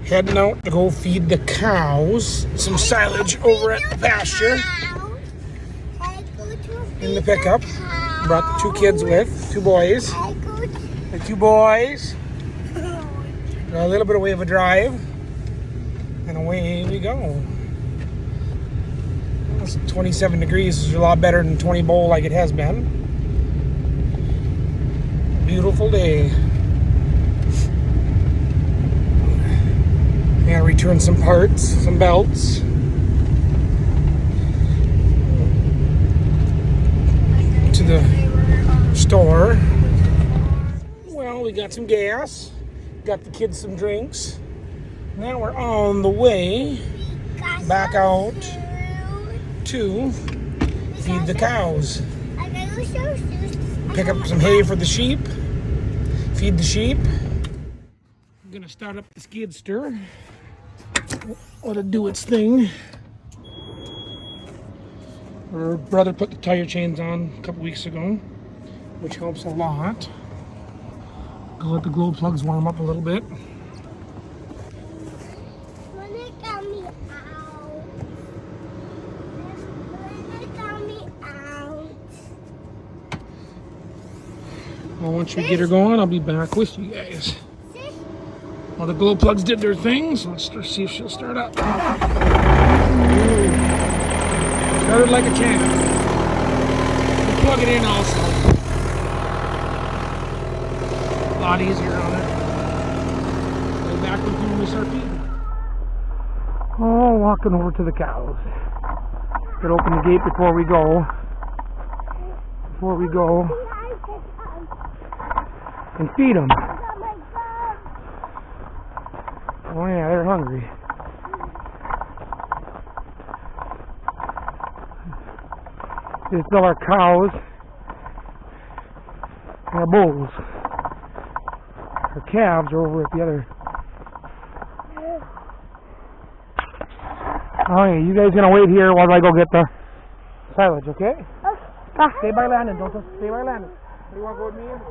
Heading out to go feed the cows some silage over at the pasture in the pickup. Brought the two kids with, two boys. The two boys. Got a little bit of way of a drive. And away we go. It's 27 degrees, which is a lot better than 20 below like it has been. Beautiful day. Gotta return some parts, some belts. To the store. Well, we got some gas. Got the kids some drinks. Now we're on the way back out to feed the cows. Pick up some hay for the sheep. Feed the sheep. I'm gonna start up the skidster. Let it do its thing. Her brother put the tire chains on a couple weeks ago, which helps a lot. I'll let the glow plugs warm up a little bit. Well, once we get her going, I'll be back with you guys. Well, the glow plugs did their thing, so let's see if she'll start up. Started like a champ. We'll plug it in also. A lot easier on it. Go back with you when we start feeding. Oh, walking over to the cows. Gotta open the gate before we go. And feed them. Oh yeah, they're hungry. These are our cows and our bulls. Our calves are over at the other. Oh yeah, you guys gonna wait here while I go get the silage, okay? Stay by Landon, don't stay by Landon. You wanna go with me? Okay.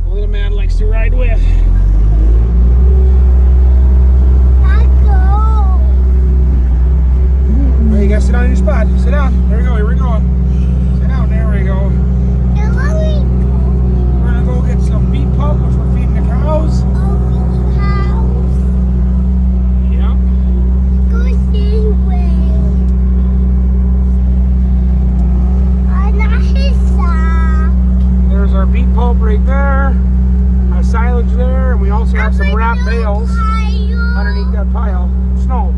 The little man likes to ride with. You gotta sit down in your spot. Sit down. There we go. Here we go. Sit down. There we go. We're gonna go get some beet pulp, which we're feeding the cows. Yeah. There's our beet pulp right there. Our silage there, and we also have some wrapped bales underneath that pile of snow.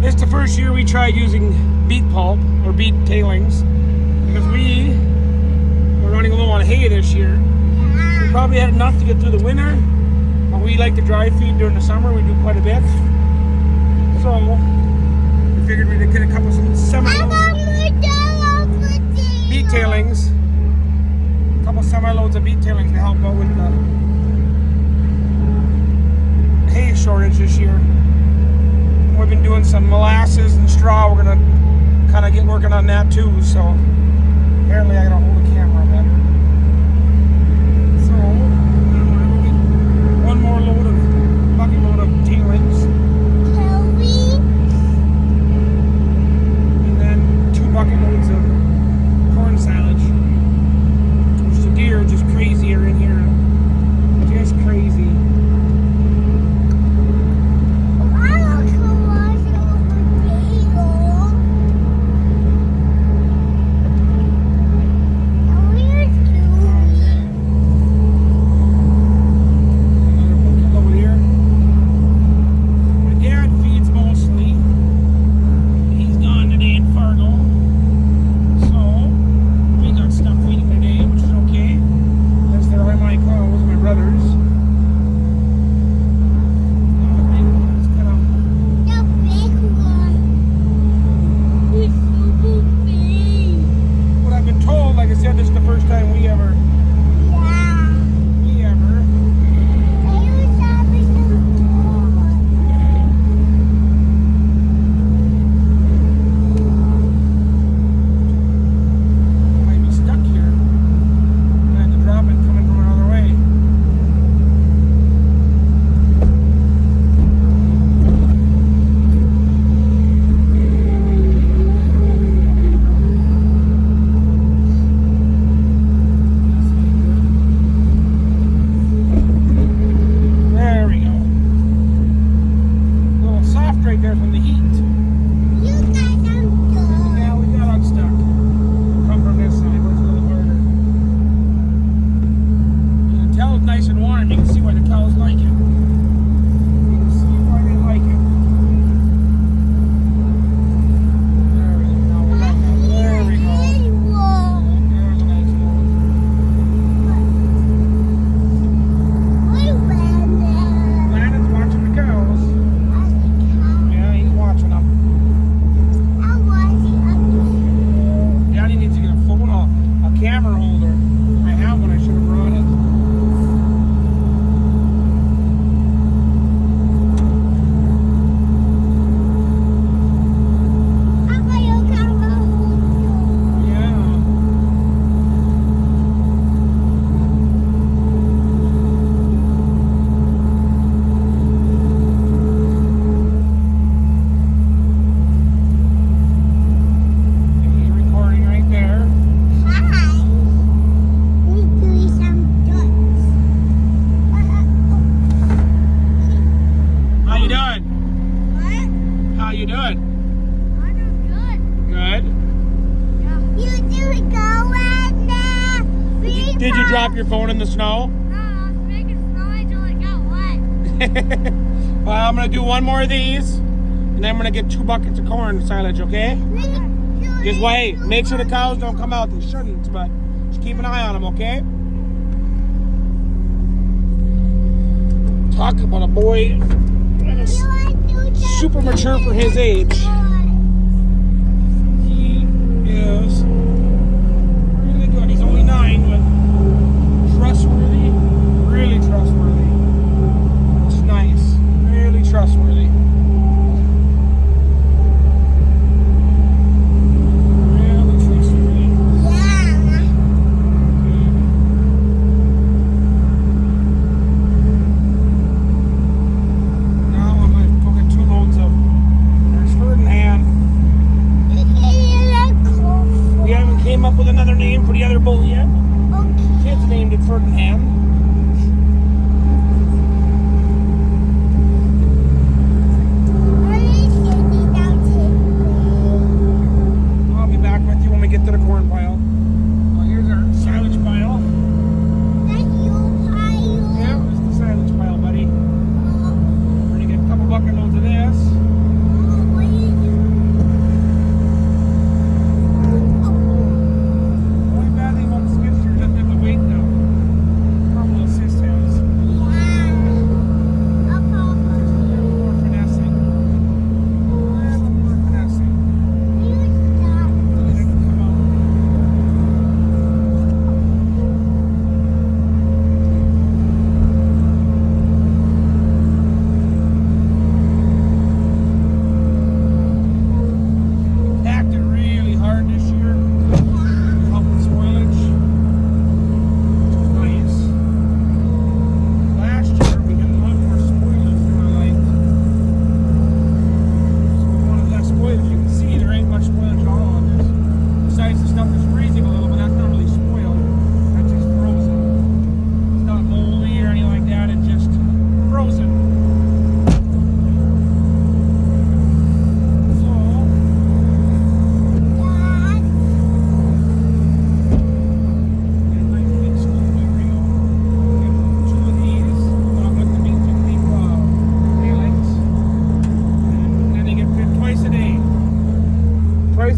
It's the first year we tried using beet pulp or beet tailings because we were running low on hay this year. We probably had enough to get through the winter, but we like to dry feed during the summer. We do quite a bit. So we figured we'd get a couple of semi-loads beet tailings. A couple semi-loads of beet tailings to help out with the hay shortage this year. We've been doing some molasses and straw. We're gonna kind of get working on that too. So apparently I gotta hold the camera better. So I'm gonna get one more load of bucket load of tailings, and then 2 bucket loads of corn silage. Which the deer are just crazier in here, just crazy. Did you drop your phone in the snow? No, I was making snow until it got wet. Well, I'm going to do one more of these, and then I'm going to get 2 buckets of corn silage, okay? Just wait. Make sure the cows don't come out. They shouldn't, but just keep an eye on them, okay? Talk about a boy that is super mature for his age. He is really good. He's only 9, but trustworthy, really trustworthy. It's nice, really trustworthy. Really trustworthy. Now I'm going to go get 2 loads of, there's herd and hay.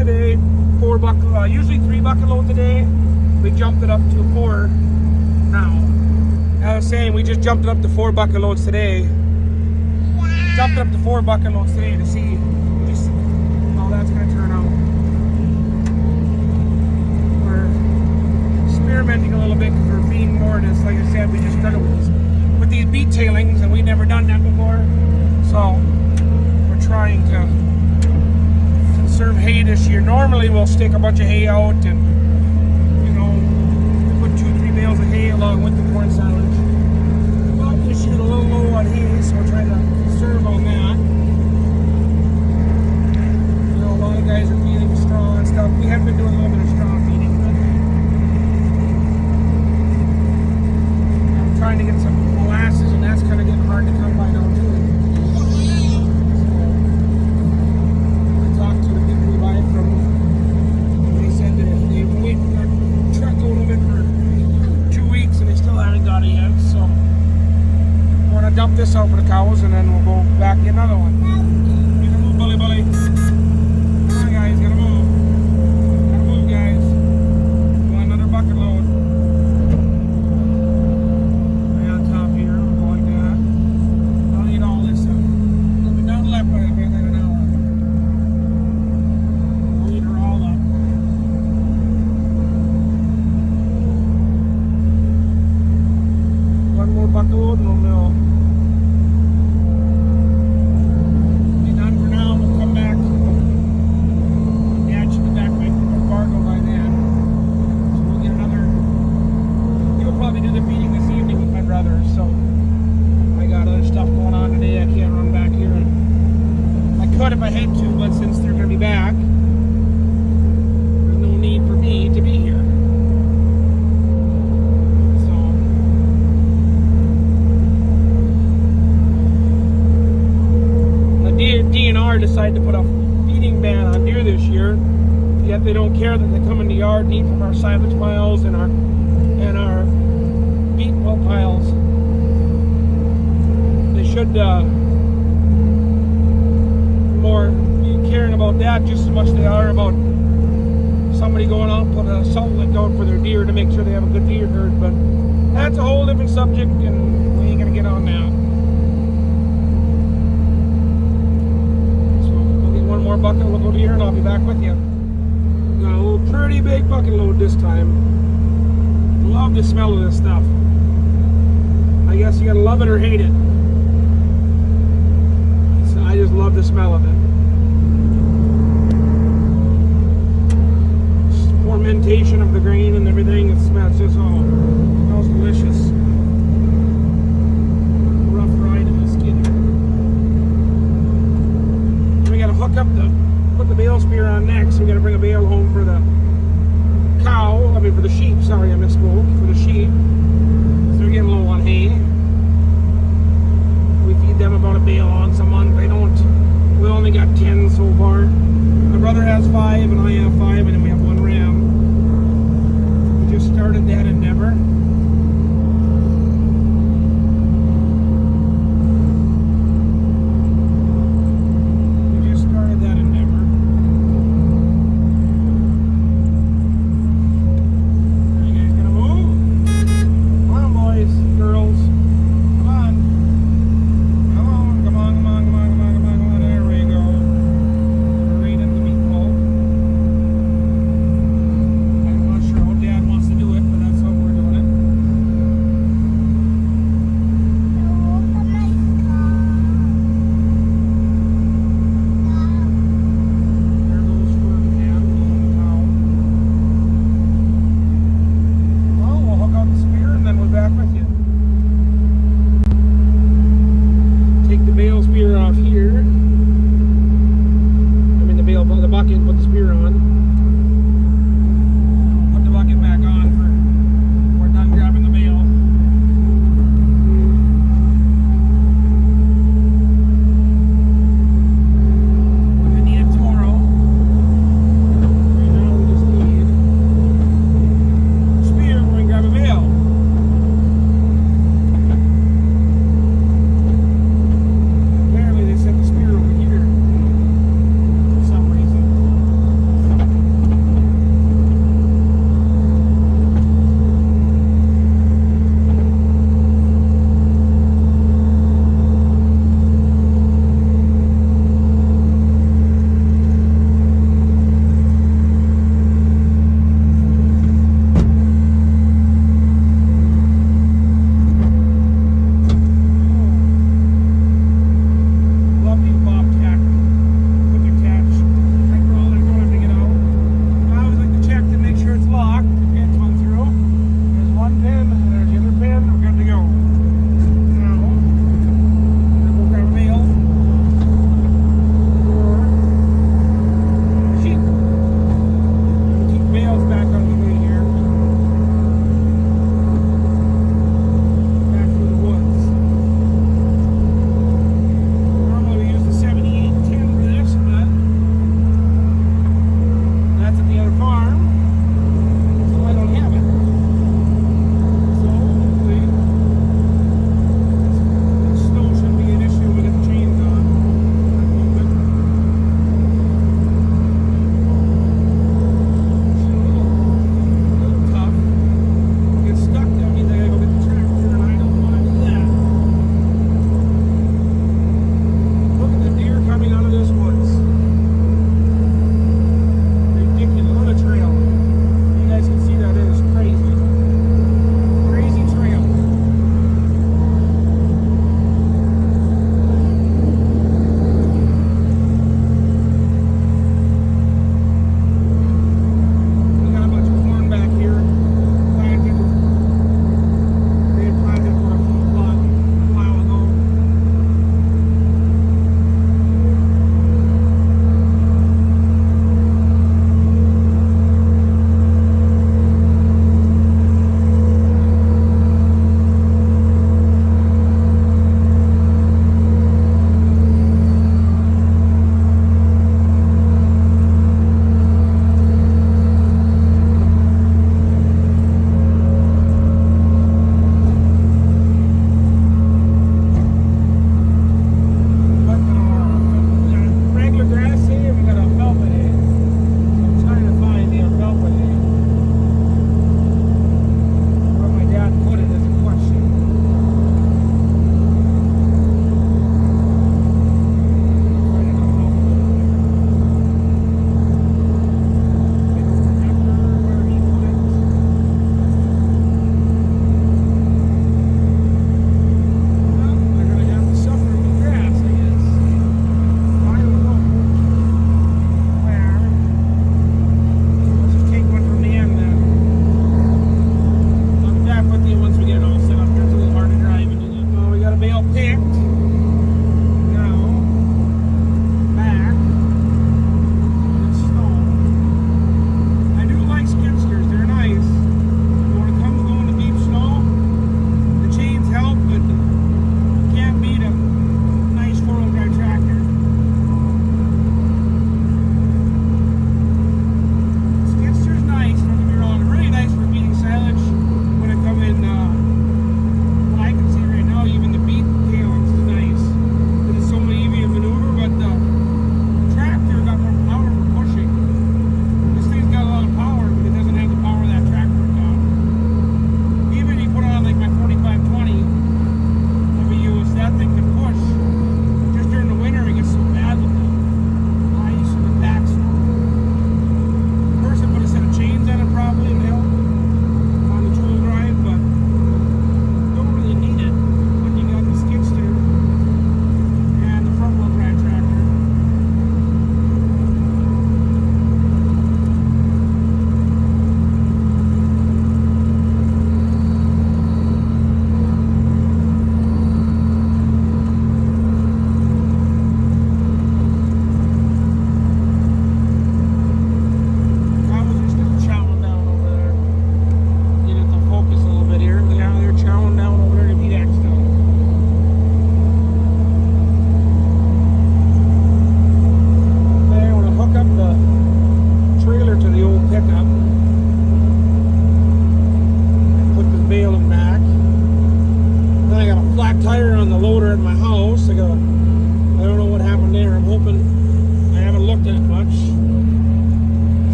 today. Usually 3 bucket loads a day. We jumped it up to 4 now. I was saying we just jumped it up to 4 bucket loads today. Jumped it up to 4 bucket loads today to see just how that's going to turn out. We're experimenting a little bit because we're feeding more of this. Like I said, we just started with these beet tailings and we'd never done that before. So we're trying to conserve hay this year. Normally we'll stick a bunch of hay out and, you know, put 2-3 bales of hay along with the corn silage. But this year a little low on hay, so we're trying to conserve on that. You know, a lot of guys are feeding straw and stuff. We have been doing a little bit of straw feeding, but I'm trying to get some molasses, and that's kind of getting hard to come by now too. Dump this out for the cows and then we'll go back get another one. You gotta move, bully. Come on, guys, gotta move. Gotta move, guys. Go another bucket load. Right on top here, go like that. I'll eat all this up. We'll be down left by about an hour. We'll eat her all up. One more bucket load and we'll if I had to, but since they're going to be back, there's no need for me to be here. So, the DNR decided to put a feeding ban on deer this year, yet they don't care that they come in the yard and eat from our silage piles and our beet piles. They should more caring about that just as much as they are about somebody going out and put a salt lick out for their deer to make sure they have a good deer herd. But that's a whole different subject and we ain't gonna get on that. So we'll get one more bucket, we'll go to here and I'll be back with you. Got a little pretty big bucket load this time. Love the smell of this stuff. I guess you gotta love it or hate it. I just love the smell of it. Fermentation of the grain and everything. It smells just smells delicious. Rough ride in this skid. We gotta hook up put the bale spear on next. We gotta bring a bale home for the for the sheep. Sorry, I misspoke. For the sheep. So they're getting low on hay. We feed them about a bale once a month. We only got 10 so far. My brother has 5 and I have 5 and then we have 1 ram. We just started that endeavor.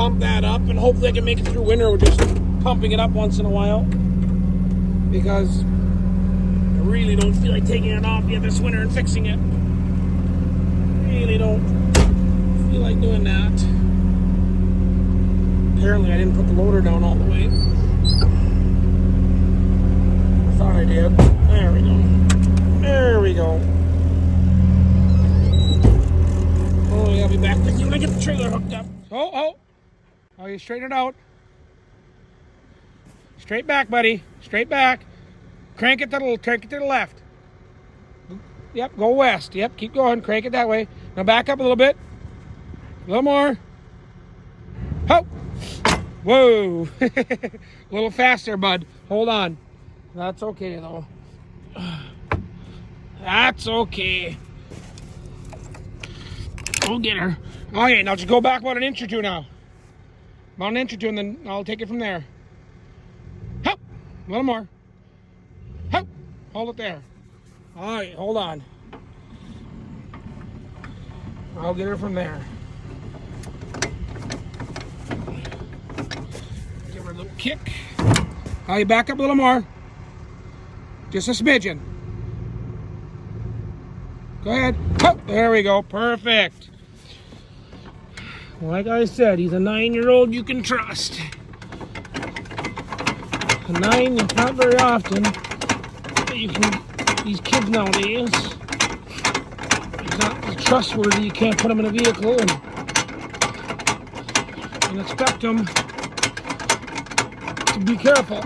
pump that up, and hopefully I can make it through winter with just pumping it up once in a while. Because I really don't feel like taking it off yet this winter and fixing it. Really don't feel like doing that. Apparently I didn't put the loader down all the way. I thought I did. There we go. There we go. Oh, yeah, I'll be back with you when I get the trailer hooked up. Oh, you straighten it out. Straight back, buddy. Straight back. Crank it to the left. Yep, go west. Yep, keep going. Crank it that way. Now back up a little bit. A little more. Ho! Whoa. A little faster, bud. Hold on. That's okay, though. That's okay. We'll get her. Okay, now just go back about an inch or two now. About an inch or two, and then I'll take it from there. Hop! A little more. Hop! Hold it there. All right, hold on. I'll get her from there. Give her a little kick. All right, back up a little more. Just a smidgen. Go ahead. Hop! There we go. Perfect. Like I said, he's a 9-year-old you can trust. A 9, it's not very often that you can. These kids nowadays, he's not trustworthy. You can't put them in a vehicle and expect them to be careful.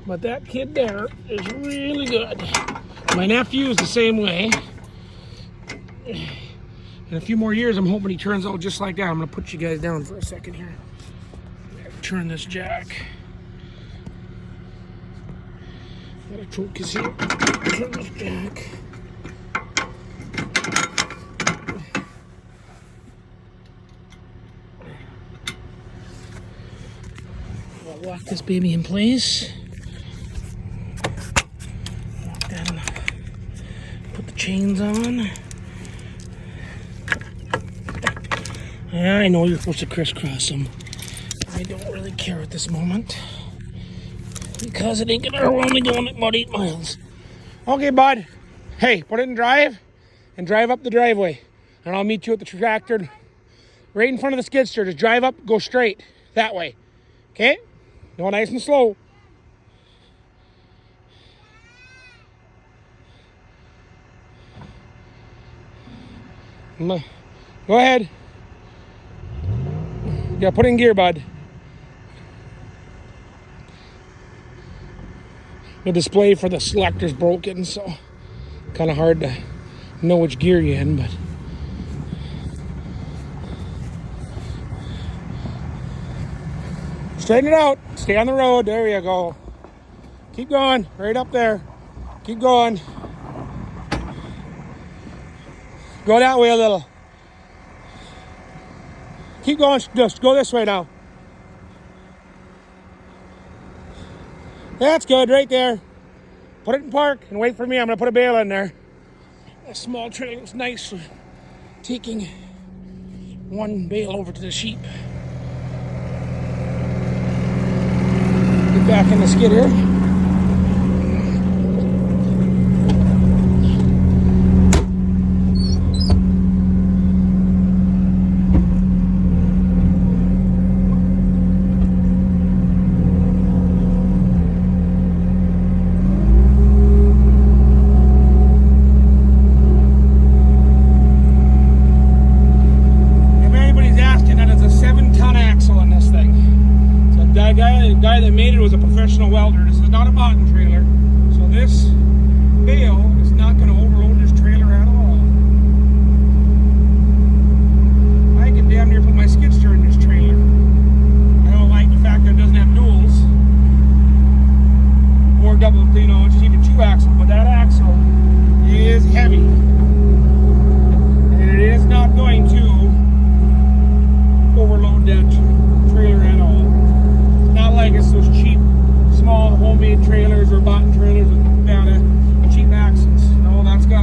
But that kid there is really good. My nephew is the same way. In a few more years, I'm hoping he turns out just like that. I'm going to put you guys down for a second here. Turn this jack. Gotta focus here. Turn this jack. I'll lock this baby in place. Lock that in. Put the chains on. Yeah, I know you're supposed to crisscross them. I don't really care at this moment. Because it ain't gonna, we're only going at about 8 miles. Okay, bud. Hey, put it in drive and drive up the driveway. And I'll meet you at the tractor right in front of the skid steer. Just drive up, go straight that way. Okay? Go nice and slow. Go ahead. Yeah, put it in gear, bud. The display for the selector's broken, so kind of hard to know which gear you're in, but straighten it out. Stay on the road. There you go. Keep going. Right up there. Keep going. Go that way a little. Keep going. Just go this way now. That's good, right there. Put it in park and wait for me. I'm going to put a bale in there. A small trailer is nice for taking one bale over to the sheep. Get back in the skid here. The guy that made it was a professional welder. This is not a bottom trailer, so this bale is not going to overload this trailer at all. I could damn near put my skid steer in this trailer. I don't like the fact that it doesn't have duals or double, just even 2 axle, but that axle is heavy, and it is not going to overload that trailer at all. Not like it's those cheap, small homemade trailers or bottom trailers with cheap axles. No, that's got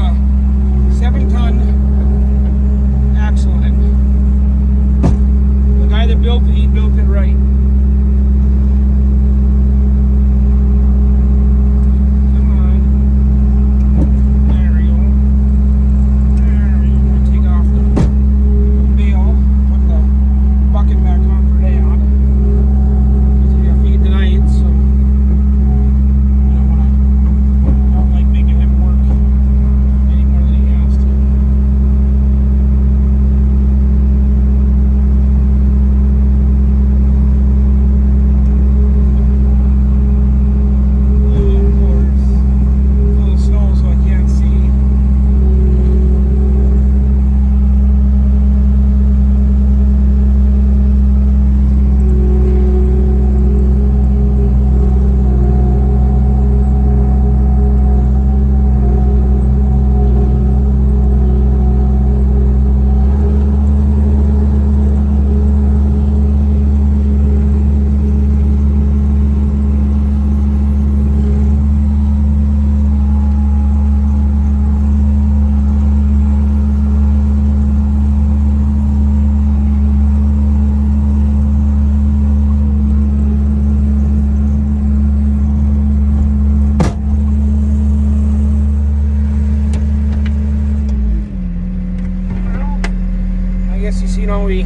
guess you see, we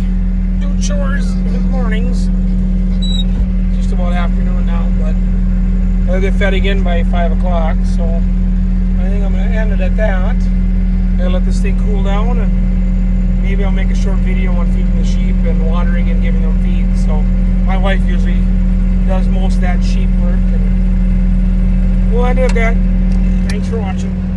do chores in the mornings. Just about afternoon now, but I'll get fed again by 5 o'clock, so I think I'm going to end it at that. I'll let this thing cool down, and maybe I'll make a short video on feeding the sheep and watering and giving them feed. So my wife usually does most of that sheep work, and we'll end it at that. Thanks for watching.